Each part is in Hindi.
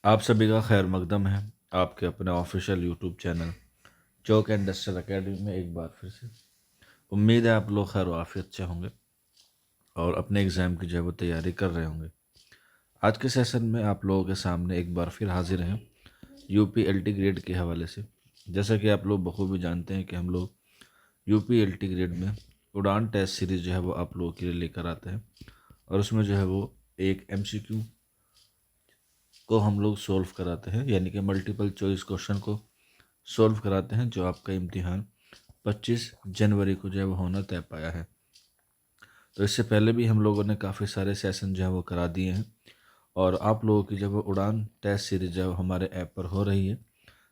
आप सभी का खैर मकदम है आपके अपने official YouTube channel chalk and duster academy में एक बार फिर से। उम्मीद है आप लोग खैर वाफियत से होंगे और अपने एग्ज़ाम की जो है वो तैयारी कर रहे होंगे। आज के सेशन में आप लोगों के सामने एक बार फिर हाजिर हैं यूपी एलटी ग्रेड के हवाले से। जैसा कि आप लोग बखूबी जानते हैं कि हम लोग यूपी एलटी ग्रेड में उड़ान टेस्ट सीरीज़ जो है वो आप लोगों के लिए लेकर आते हैं और उसमें जो है वो एक एमसीक्यू को हम लोग सोल्व कराते हैं, यानी कि मल्टीपल चॉइस क्वेश्चन को सोल्व कराते हैं, जो आपका इम्तिहान 25 जनवरी को जो है वो होना तय पाया है। तो इससे पहले भी हम लोगों ने काफ़ी सारे सेशन जो है वो करा दिए हैं और आप लोगों की जब वो उड़ान टेस्ट सीरीज जो है हमारे ऐप पर हो रही है,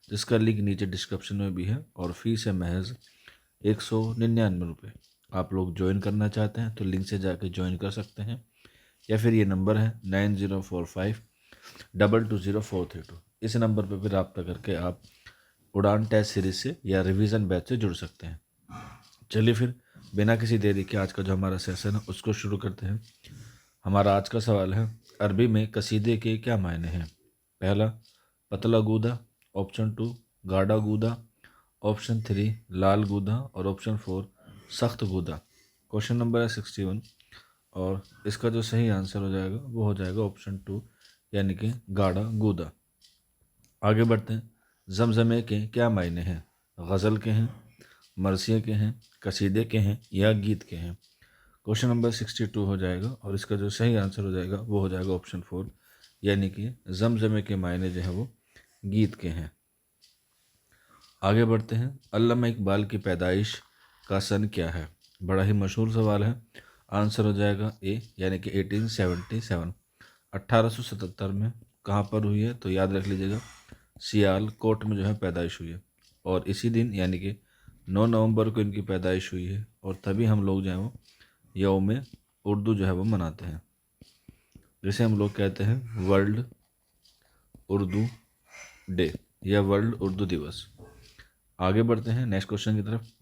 जिसका लिंक नीचे डिस्क्रिप्शन में भी है और फीस है महज 199 रुपये। आप लोग ज्वाइन करना चाहते हैं तो लिंक से जाकर ज्वाइन कर सकते हैं, या फिर ये नंबर है 9045220432। इस नंबर पर भी रब्ता करके आप उड़ान टेस्ट सीरीज से या रिवीजन बैच से जुड़ सकते हैं। चलिए फिर बिना किसी देरी के आज का जो हमारा सेशन है उसको शुरू करते हैं। हमारा आज का सवाल है, अरबी में कसीदे के क्या मायने हैं? पहला, पतला गूदा। ऑप्शन 2, गाढ़ा गूदा। ऑप्शन 3, लाल गूदा। और ऑप्शन 4, सख्त गूदा। क्वेश्चन नंबर है 61 और इसका जो सही आंसर हो जाएगा वो हो जाएगा ऑप्शन 2, यानी कि गाढ़ा गूदा। आगे बढ़ते हैं। जमजमे के क्या मायने हैं? गज़ल के हैं, मरसिए के हैं, कसीदे के हैं या गीत के हैं? क्वेश्चन नंबर 62 हो जाएगा और इसका जो सही आंसर हो जाएगा वो हो जाएगा ऑप्शन 4, यानी कि जमजमे के मायने जो है वो गीत के हैं। आगे बढ़ते हैं। अल्लामा इकबाल की पैदाइश का सन क्या है? बड़ा ही मशहूर सवाल है। आंसर हो जाएगा ए, यानी कि 1877। 1877 में कहाँ पर हुई है? तो याद रख लीजिएगा, सियाल कोट में जो है पैदाइश हुई है और इसी दिन यानी कि 9 नवंबर को इनकी पैदाइश हुई है और तभी हम लोग जो है वो यौम उर्दू जो है वो मनाते हैं, जिसे हम लोग कहते हैं वर्ल्ड उर्दू डे या वर्ल्ड उर्दू दिवस। आगे बढ़ते हैं नेक्स्ट क्वेश्चन की तरफ।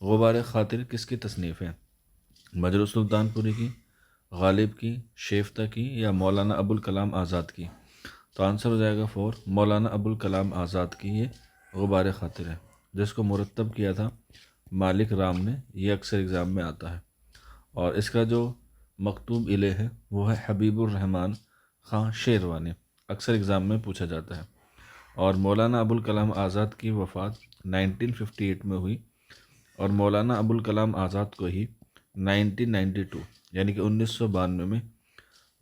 गुबार खातिर किसकी तसनीफ़ है? मजरू सुल्तानपुरी की, गालिब की, शेफ्ता की या मौलाना अबुल कलाम आज़ाद की? तो आंसर हो जाएगा 4, मौलाना अबुल कलाम आज़ाद की ये गुबार खातिर है, जिसको मुरतब किया था मालिक राम ने। ये अक्सर एग्ज़ाम में आता है और इसका जो मकतूब इले है वो है हबीबुर रहमान ख़ान शेरवानी। अक्सर एग्ज़ाम में पूछा जाता है। और मौलाना अबुल कलाम आज़ाद की वफ़ात 1958 में हुई और मौलाना अबुल कलाम आज़ाद को ही 1992 यानी कि 1992 में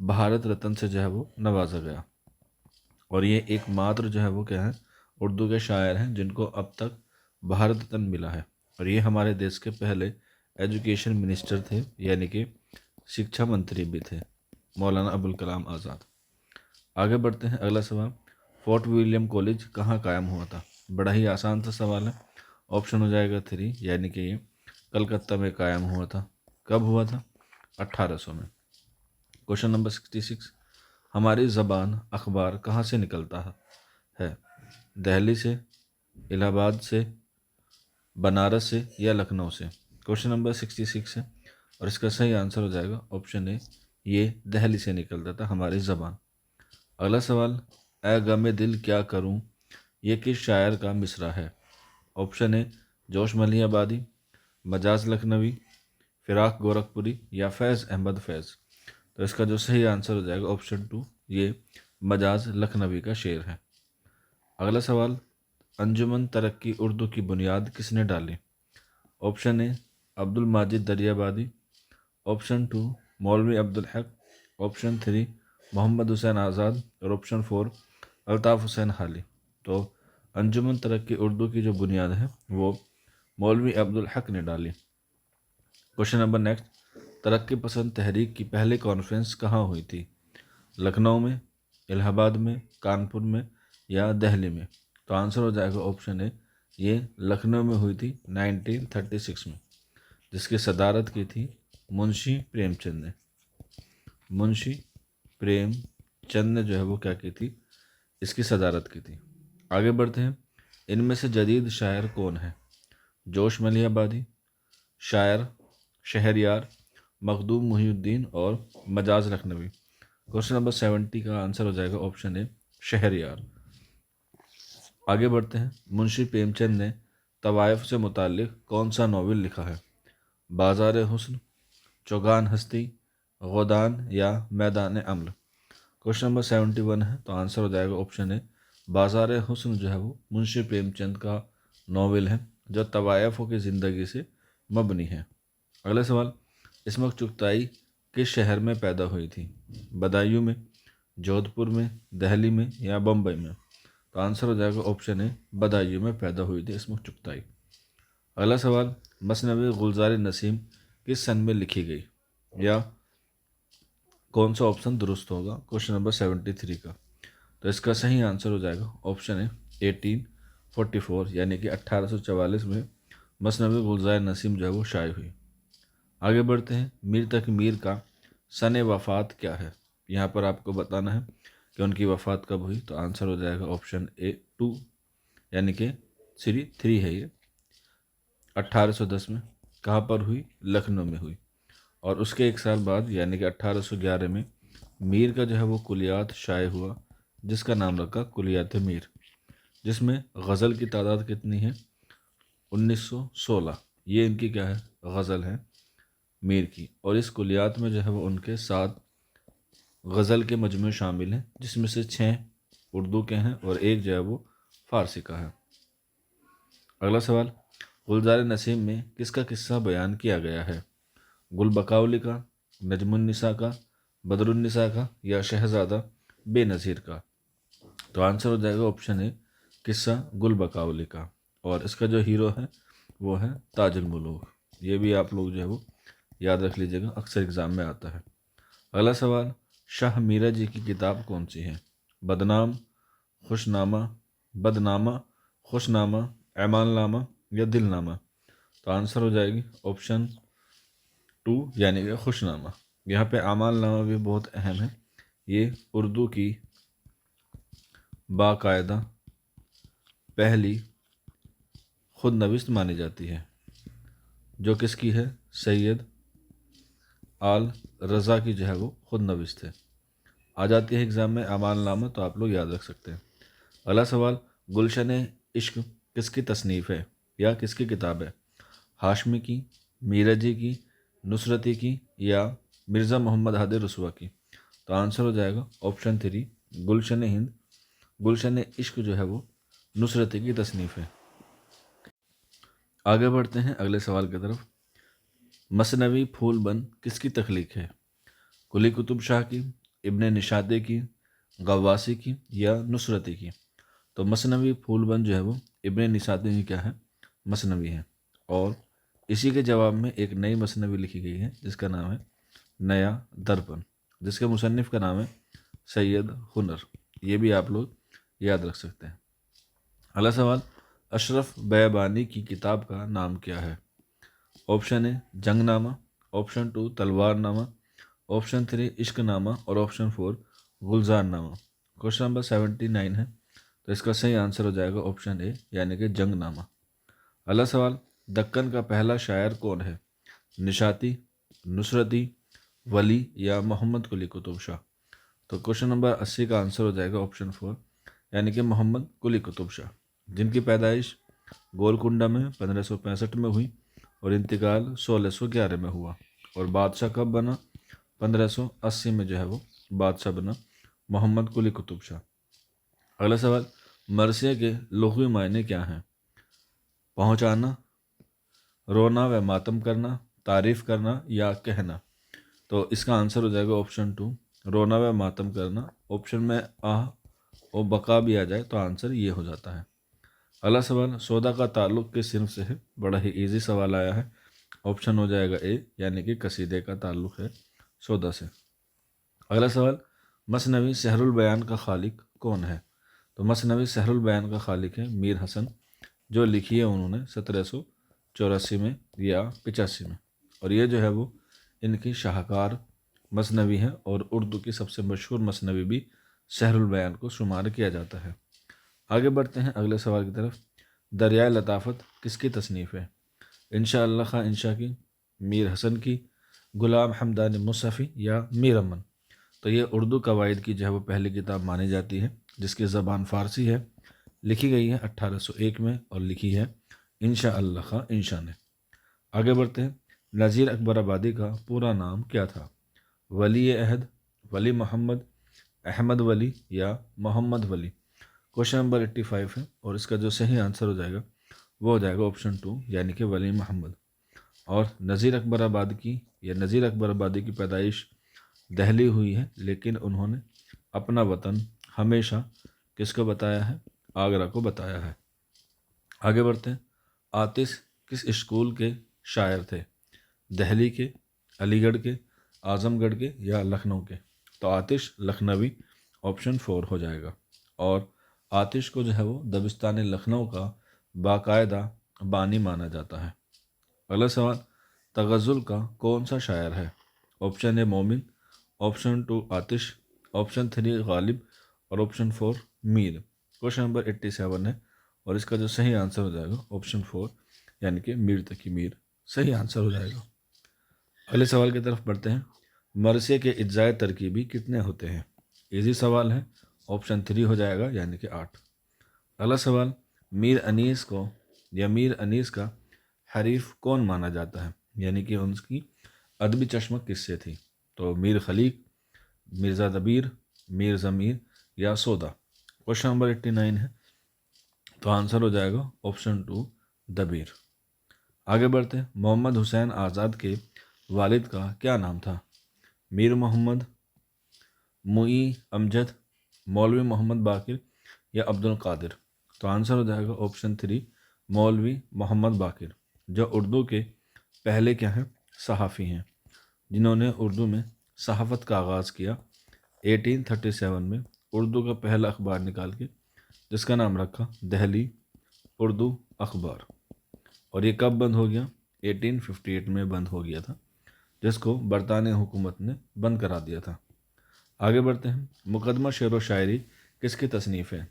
भारत रत्न से जो है वो नवाजा गया। और ये एकमात्र जो है वो क्या है, उर्दू के शायर हैं जिनको अब तक भारत रत्न मिला है। और ये हमारे देश के पहले एजुकेशन मिनिस्टर थे, यानी कि शिक्षा मंत्री भी थे, मौलाना अबुल कलाम आज़ाद। आगे बढ़ते हैं। अगला सवाल, फोर्ट विलियम कॉलेज कहाँ कायम हुआ था? बड़ा ही आसान सा सवाल है। ऑप्शन हो जाएगा 3, यानी कि ये कलकत्ता में कायम हुआ था। कब हुआ था? 1800 में। क्वेश्चन नंबर 66, हमारी ज़बान अखबार कहाँ से निकलता है? दिल्ली से, इलाहाबाद से, बनारस से या लखनऊ से? क्वेश्चन नंबर 66 है और इसका सही आंसर हो जाएगा ऑप्शन ए, ये दिल्ली से निकलता था हमारी ज़बान। अगला सवाल, ए गमे दिल क्या करूं, ये किस शायर का मिसरा है? ऑप्शन ए, जोश मलिहाबादी, मजाज लखनवी, फ़िराक गोरखपुरी या फैज़ अहमद फैज़? तो इसका जो सही आंसर हो जाएगा ऑप्शन 2, ये मजाज लखनवी का शेर है। अगला सवाल, अंजुमन तरक्की उर्दू की बुनियाद किसने डाली? Option A, Abdul Majid Daryabadi. Option 2, मौलवी अब्दुल हक। ऑप्शन 3, मोहम्मद हुसैन आज़ाद। और ऑप्शन 4, अल्ताफ़ हुसैन हाली। तो अंजुमन तरक्की उर्दू की जो बुनियाद है वो मौलवी अब्दुल हक ने डाली। क्वेश्चन नंबर नेक्स्ट, तरक्की पसंद तहरीक की पहली कॉन्फ्रेंस कहाँ हुई थी? लखनऊ में, इलाहाबाद में, कानपुर में या दिल्ली में? तो आंसर हो जाएगा ऑप्शन ए, ये लखनऊ में हुई थी 1936 में, जिसकी सदारत की थी मुंशी प्रेमचंद ने। मुंशी प्रेमचंद ने जो है वो क्या की थी, इसकी सदारत की थी। आगे बढ़ते हैं। इनमें से जदीद शायर कौन है? जोश मलिहाबादी, शायर शहरयार, मखदूम मुहिउद्दीन और मजाज लखनवी? क्वेश्चन नंबर 70 का आंसर हो जाएगा ऑप्शन ए, शहरयार। आगे बढ़ते हैं। मुंशी प्रेमचंद ने तवायफ से मुताल्लिक कौन सा नावल लिखा है? बाजार हुस्न, चौगान हस्ती, गोदान या मैदान अम्ल। क्वेश्चन नंबर 71 है, तो आंसर हो जाएगा ऑप्शन है बाजार हुस्न जो है वो मुंशी प्रेमचंद का नावल है जो तवायफों की ज़िंदगी से मबनी है। अगला सवाल, इस्मत चुगताई किस शहर में पैदा हुई थी? बदायूं में, जोधपुर में, दिल्ली में या बम्बई में? तो आंसर हो जाएगा ऑप्शन है बदायूं में पैदा हुई थी इस्मत चुगताई। अगला सवाल, मसनवी गुलजार नसीम किस सन में लिखी गई? या कौन सा ऑप्शन दुरुस्त होगा क्वेश्चन नंबर 73 का? तो इसका सही आंसर हो जाएगा ऑप्शन है 1844, यानी कि 1844 में मसनवी गुलजार नसीम जो है वो शाये हुई। आगे बढ़ते हैं। मीर तक मीर का सन वफ़ात क्या है? यहाँ पर आपको बताना है कि उनकी वफ़ात कब हुई। तो आंसर हो जाएगा ऑप्शन ए 2, यानी कि 3 है ये। 1810 में। कहाँ पर हुई? लखनऊ में हुई। और उसके एक साल बाद यानी कि 1811 में मीर का जो है वो कुलियात शाये हुआ, जिसका नाम रखा कुलियात मीर, जिसमें गज़ल की तादाद कितनी है? 1916। ये इनकी क्या है? गज़ल है मीर की। और इस कुलियात में जो है वो उनके 7 गज़ल के मजमू शामिल हैं, जिसमें से 6 उर्दू के हैं और एक जो है वो फ़ारसी का है। अगला सवाल, गुलजार नसीम में किसका किस्सा बयान किया गया है? गुल बकावली का, नजमुन्निसा का, बदरुन्निसा का या शहज़ादा बेनज़ीर का? तो आंसर हो जाएगा ऑप्शन है किस्सा गुल बकावली का। और इसका जो हीरो है वो है ताजुल मुलूक। ये भी आप लोग जो है वो याद रख लीजिएगा, अक्सर एग्ज़ाम में आता है। अगला सवाल, शाह मीरा जी की किताब कौन सी है? बदनाम, खुशनामा, बदनामा, खुशनामा, ऐमाननामा या दिलनामा? तो आंसर हो जाएगी ऑप्शन 2, यानी कि खुशनामा। यहाँ पे आमालनामा भी बहुत अहम है। ये उर्दू की बाकायदा पहली खुद नविस्त मानी जाती है, जो किसकी है? सैयद आल रज़ा की जो है वो खुद नविस्त है। आ जाती है एग्ज़ाम में अमालनामा, तो आप लोग याद रख सकते हैं। अगला सवाल, गुलशन इश्क किसकी तसनीफ़ है या किसकी किताब है? हाशमी की, मीराजी की, नुसरती की या मिर्ज़ा मोहम्मद हादी रसुआ की? तो आंसर हो जाएगा ऑप्शन 3, गुलशन हिंद। गुलशन इश्क जो है वो नुसरती की तसनीफ़ है। आगे बढ़ते हैं अगले सवाल की तरफ। मसनवी फूलबंद किसकी तख्लीक है? कुली कुतुब शाह की, इब्ने निशाते की, गवासी की या नुसरती की? तो मसनवी फूलबंद जो है वो इब्ने निशाते की क्या है? मसनवी है। और इसी के जवाब में एक नई मसनवी लिखी गई है जिसका नाम है नया दर्पण, जिसके मुसन्निफ़ का नाम है सैयद हुनर। ये भी आप लोग याद रख सकते हैं। अगला सवाल, अशरफ बयाबानी की किताब का नाम क्या है? ऑप्शन ए जंगनामा, ऑप्शन 2 तलवारनामा, ऑप्शन 3 इश्कनामा और ऑप्शन 4 गुलजारनामा। क्वेश्चन नंबर 79 है, तो इसका सही आंसर हो जाएगा ऑप्शन ए, यानी कि जंगनामा। अगला सवाल, दक्कन का पहला शायर कौन है? निशाती, नुसरती, वली या मोहम्मद कुली कुतुब शाह? तो क्वेश्चन नंबर 80 का आंसर हो जाएगा ऑप्शन 4, यानी कि मोहम्मद कुली कुतुब शाह, जिनकी पैदाइश गोलकुंडा में 1565 में हुई और इंतकाल 1611 में हुआ। और बादशाह कब बना? 1580 में जो है वो बादशाह बना मोहम्मद कुली कुतुब शाह। अगला सवाल, मरसिया के लुग़वी मायने क्या हैं? पहुँचाना, रोना व मातम करना, तारीफ़ करना या कहना? तो इसका आंसर हो जाएगा ऑप्शन 2, रोना व मातम करना। ऑप्शन में आह और बका भी आ जाए तो आंसर ये हो जाता है। अगला सवाल, सौदा का ताल्लुक़ किस सिनफ से है? बड़ा ही इजी सवाल आया है। ऑप्शन हो जाएगा ए, यानी कि कसीदे का ताल्लुक़ है सौदा से। अगला सवाल, मसनवी सहरुल बयान का खालिक कौन है? तो मसनवी सहरुल बयान का खालिक है मीर हसन, जो लिखी है उन्होंने 1784 में या 85 में। और ये जो है वो इनकी शाहकार मसनवी है और उर्दू की सबसे मशहूर मसनवी भी सहरुल बयान को शुमार किया जाता है। आगे बढ़ते हैं अगले सवाल की तरफ। दरियाए लताफ़त किसकी तसनीफ़ है? इंशा अल्लाह खां इंशा की, मीर हसन की, गुलाम हमदानी मुसफ़ी या मीर अमन? तो ये उर्दू कवायद की जो है वो पहली किताब मानी जाती है, जिसकी ज़बान फ़ारसी है, लिखी गई है 1801 में और लिखी है इंशा अल्लाह खां इंशा ने। आगे बढ़ते हैं। नज़ीर अकबर आबादी का पूरा नाम क्या था? वली अहद, वली मोहम्मद, अहमद वली या मोहम्मद वली। क्वेश्चन नंबर 85 है और इसका जो सही आंसर हो जाएगा वो हो जाएगा ऑप्शन 2 यानी कि वली मोहम्मद। और नज़ीर अकबर आबाद की या नज़ीर अकबर आबादी की पैदाइश दिल्ली हुई है, लेकिन उन्होंने अपना वतन हमेशा किसको बताया है? आगरा को बताया है। आगे बढ़ते हैं। आतिश किस स्कूल के शायर थे? दिल्ली के, अलीगढ़ के, आज़मगढ़ के या लखनऊ के? तो आतिश लखनवी ऑप्शन 4 हो जाएगा। और आतिश को जो है वो दबिस्तान लखनऊ का बाकायदा बानी माना जाता है। अगला सवाल, तगज़ुल का कौन सा शायर है? ऑप्शन ए मोमिन, ऑप्शन 2 आतिश, ऑप्शन 3 गालिब और ऑप्शन 4 मीर। क्वेश्चन नंबर 87 है और इसका जो सही आंसर हो जाएगा ऑप्शन 4 यानी कि मीर तकी मीर सही आंसर हो जाएगा। अगले सवाल की तरफ बढ़ते हैं। मरसे के इज्जाए तरकीबी कितने होते हैं? इजी सवाल है, ऑप्शन 3 हो जाएगा यानी कि 8। अगला सवाल, मीर अनीस को या मीर अनीस का हरीफ कौन माना जाता है, यानी कि उनकी अदबी चश्मक किससे थी? तो मीर खलीक, मिर्ज़ा दबीर, मीर ज़मीर या सौदा। क्वेश्चन नंबर 89 है तो आंसर हो जाएगा ऑप्शन 2 दबीर। आगे बढ़ते हैं। मोहम्मद हुसैन आज़ाद के वालिद का क्या नाम था? मीर मोहम्मद, मुई अमजद, मौलवी मोहम्मद बाकिर या अब्दुल कादिर। तो आंसर हो जाएगा ऑप्शन 3 मौलवी मोहम्मद बाकिर, जो उर्दू के पहले क्या हैं? सहाफ़ी हैं, जिन्होंने उर्दू में सहाफ़त का आगाज़ किया 1837 में उर्दू का पहला अखबार निकाल के, जिसका नाम रखा दिल्ली उर्दू अखबार। और ये कब बंद हो गया? 1858 में बंद हो गया था, जिसको बरतानी हुकूमत ने बंद करा दिया था। आगे बढ़ते हैं। मुकदमा शेर व शायरी किसकी तसनीफ़ है?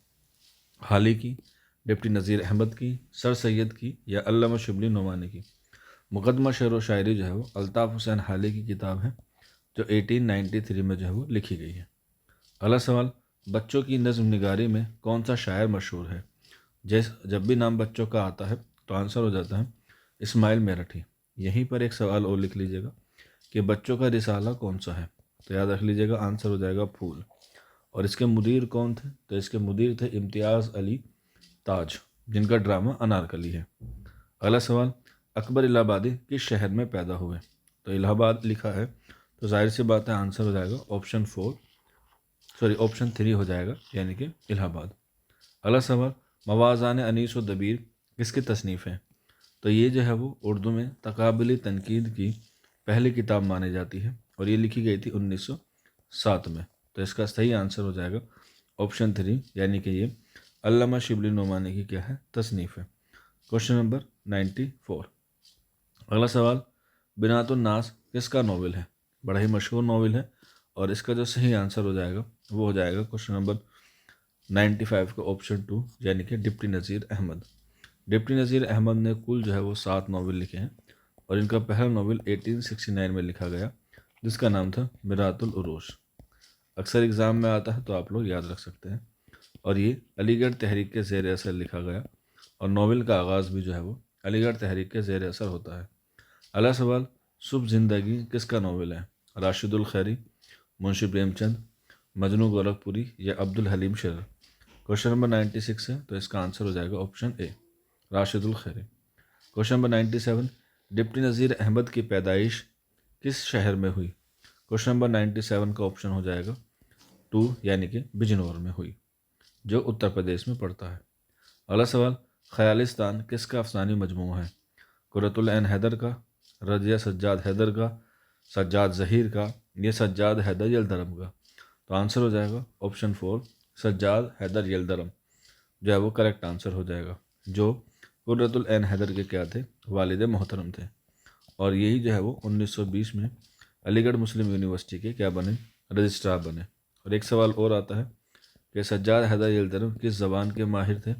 हाली की, डिप्टी नज़ीर अहमद की, सर सैयद की या अल्लामा शिबली नोमानी की? मुकदमा शेर व शायरी जो है वो अल्ताफ़ हुसैन हाली की किताब है, जो 1893 में जो है वो लिखी गई है। अगला सवाल, बच्चों की नज़्म निगारी में कौन सा शायर मशहूर है? जब भी नाम बच्चों का आता है तो आंसर हो जाता है इस्माइल मेरठी। यहीं पर एक सवाल और लिख लीजिएगा कि बच्चों का रिसाला कौन सा है? तो याद रख लीजिएगा आंसर हो जाएगा फूल। और इसके मुदीर कौन थे? तो इसके मुदीर थे इम्तियाज़ अली ताज, जिनका ड्रामा अनारकली है। अगला सवाल, अकबर इलाहाबादी किस शहर में पैदा हुए? तो इलाहाबाद लिखा है तो जाहिर सी बात है आंसर हो जाएगा ऑप्शन 3 हो जाएगा यानी कि इलाहाबाद। अगला सवाल, मवाज़ान अनीस व दबीर किसकी तसनीफ़ है? तो ये जो है वो उर्दू में तकाबुली तनकीद की पहली किताब मानी जाती है और ये लिखी गई थी 1907 में। तो इसका सही आंसर हो जाएगा ऑप्शन 3 यानी कि ये अल्लामा शिबली नोमानी की क्या है? तसनीफ़ है। Question number 94। अगला सवाल, बिनातुन नास किसका नावल है? बड़ा ही मशहूर नावल है और इसका जो सही आंसर हो जाएगा वो हो जाएगा क्वेश्चन नंबर 95 का ऑप्शन 2 यानी कि डिप्टी नज़ीर अहमद। डिप्टी नज़ीर अहमद ने कुल जो है वो 7 नावल लिखे हैं और इनका पहला नावल 1869 में लिखा गया, जिसका नाम था मिरातुल उरूश। अक्सर एग्ज़ाम में आता है तो आप लोग याद रख सकते हैं। और ये अलीगढ़ तहरीक के ज़ेर असर लिखा गया और नावल का आगाज़ भी जो है वो अलीगढ़ तहरीक के ज़ेर असर होता है। अगला सवाल, शुभ ज़िंदगी किसका नावल है? राशिदुल खैरी, मुंशी प्रेमचंद, मजनू गोरखपुरी या अब्दुल हलीम शेर। क्वेश्चन नंबर 96 है तो इसका आंसर हो जाएगा option A Rashidul Khairi. Question number 97, deputy Nazir Ahmad की पैदाइश किस शहर में हुई? क्वेश्चन नंबर 97 का ऑप्शन हो जाएगा 2 यानी कि बिजनौर में हुई, जो उत्तर प्रदेश में पड़ता है। अगला सवाल, ख़यालिस्तान किसका अफसानी मजमू है? कुरतुल ऐन हैदर का, रज़िया सज्जाद हैदर का, सज्जाद ज़हीर का या सज्जाद हैदर यलदरम का? तो आंसर हो जाएगा ऑप्शन 4 सज्जाद हैदर यलदरम, जो है वो करेक्ट आंसर हो जाएगा, जो कुर्रतुल ऐन हैदर के क्या थे? वालिद मोहतरम थे। और यही जो है वो 1920 में अलीगढ़ मुस्लिम यूनिवर्सिटी के क्या बने? रजिस्ट्रार बने। और एक सवाल और आता है कि सज्जाद हैदर यलदरम किस ज़बान के माहिर थे?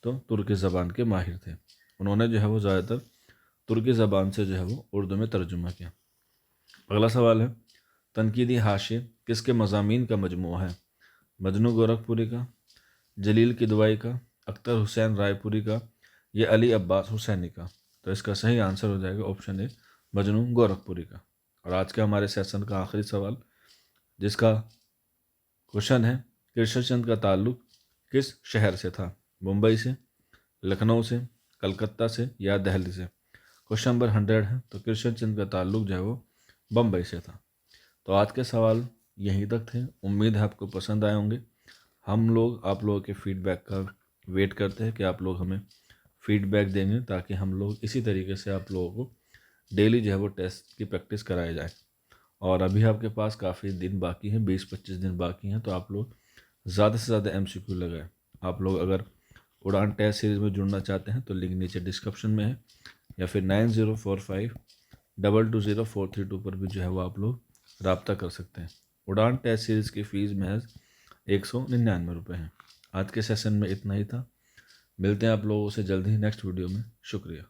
तो तुर्की ज़बान के माहिर थे। उन्होंने जो है वो ज़्यादातर तुर्की ज़बान से जो है वो उर्दू में तर्जुमा किया। अगला सवाल है, तनकीदी हाशिए किसके मज़ामीन का मजमूआ है? मजनू गोरखपुरी का, जलील की दुआई का, अख्तर हुसैन रायपुरी का, या अली अब्बास हुसैनी का? तो इसका सही आंसर हो जाएगा ऑप्शन ए, मजनू गोरखपुरी का। और आज के हमारे सेशन का आखिरी सवाल, जिसका क्वेश्चन है, कृष्णचंद का ताल्लुक किस शहर से था? मुंबई से, लखनऊ से, कलकत्ता से, या दिल्ली से? क्वेश्चन नंबर 100 है, तो कृष्णचंद का ताल्लुक जो है वो बम्बई से था। तो आज के सवाल यहीं तक थे। उम्मीद है आपको पसंद आए होंगे। हम लोग आप लोगों के फीडबैक का वेट करते हैं कि आप लोग हमें फीडबैक देंगे, ताकि हम लोग इसी तरीके से आप लोगों को डेली जो है वो टेस्ट की प्रैक्टिस कराई जाए। और अभी आपके पास काफ़ी दिन बाकी हैं, 20-25 दिन बाकी हैं, तो आप लोग ज़्यादा से ज़्यादा MCQ लगाएं। आप लोग अगर उड़ान टेस्ट सीरीज़ में जुड़ना चाहते हैं तो लिंक नीचे डिस्क्रिप्शन में है, या फिर 9045220432 पर भी जो है वो आप लोग रब्ता कर सकते हैं। उड़ान टेस्ट सीरीज़ की फ़ीस महज 199 रुपये है। आज के सेशन में इतना ही था। मिलते हैं आप लोगों से जल्द ही नेक्स्ट वीडियो में। शुक्रिया।